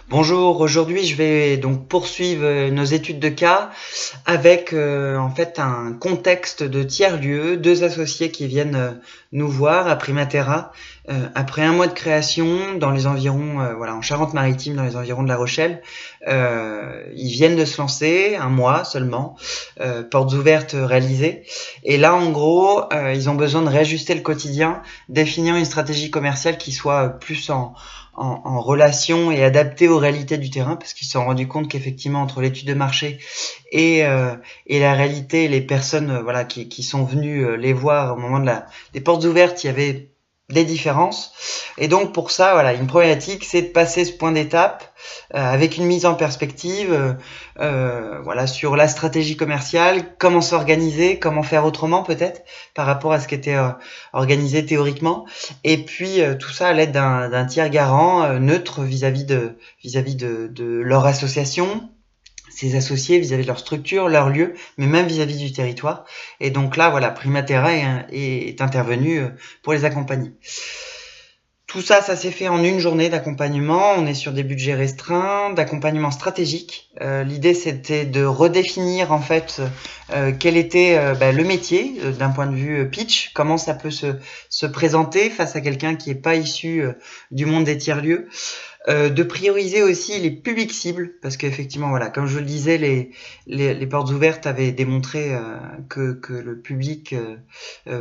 Bonjour, aujourd'hui je vais donc poursuivre nos études de cas avec en fait un contexte de tiers-lieu, deux associés qui viennent nous voir à Primaterra après un mois de création dans les environs, en Charente-Maritime, dans les environs de La Rochelle. Ils viennent de se lancer, un mois seulement, portes ouvertes réalisées. Et là en gros, ils ont besoin de réajuster le quotidien, définir une stratégie commerciale qui soit plus en relation et adapté aux réalités du terrain, parce qu'ils se sont rendus compte qu'effectivement entre l'étude de marché et la réalité, les personnes qui sont venues les voir au moment des portes ouvertes, il y avait des différences. Et donc pour ça, une problématique, c'est de passer ce point d'étape avec une mise en perspective sur la stratégie commerciale, comment s'organiser, comment faire autrement peut-être par rapport à ce qui était organisé théoriquement, et puis tout ça à l'aide d'un tiers garant neutre vis-à-vis de leur association, ses associés, vis-à-vis de leur structure, leur lieu, mais même vis-à-vis du territoire. Et donc là, Primaterra est intervenu pour les accompagner. Tout ça, ça s'est fait en une journée d'accompagnement. On est sur des budgets restreints, d'accompagnement stratégique. L'idée, c'était de redéfinir en fait quel était le métier d'un point de vue pitch, comment ça peut se présenter face à quelqu'un qui n'est pas issu du monde des tiers-lieux. De prioriser aussi les publics cibles, parce qu'effectivement, comme je le disais, les portes ouvertes avaient démontré que le public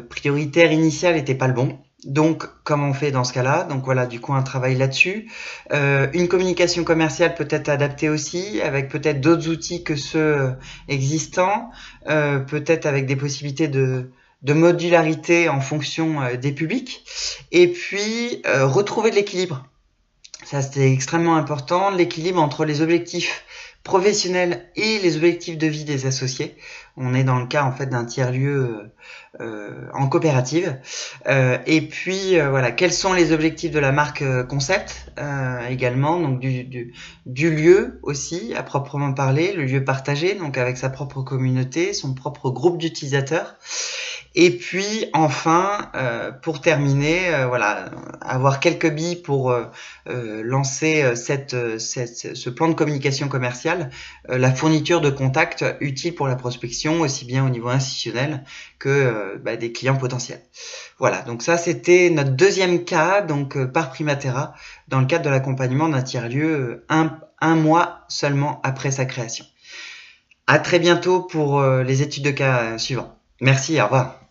prioritaire initial n'était pas le bon. Donc, comment on fait dans ce cas-là? Donc du coup, un travail là-dessus. Une communication commerciale peut-être adaptée aussi, avec peut-être d'autres outils que ceux existants, peut-être avec des possibilités de modularité en fonction des publics. Et puis, retrouver de l'équilibre. Ça, c'était extrêmement important, l'équilibre entre les objectifs professionnels et les objectifs de vie des associés. On est dans le cas en fait d'un tiers-lieu en coopérative. Et puis quels sont les objectifs de la marque concept également, donc du lieu aussi à proprement parler, le lieu partagé, donc avec sa propre communauté, son propre groupe d'utilisateurs. Et puis enfin, pour terminer, avoir quelques billes pour lancer ce plan de communication commerciale, la fourniture de contacts utiles pour la prospection, aussi bien au niveau institutionnel que des clients potentiels. Voilà, donc ça c'était notre deuxième cas, donc par Primaterra, dans le cadre de l'accompagnement d'un tiers-lieu un mois seulement après sa création. À très bientôt pour les études de cas suivantes. Merci, au revoir.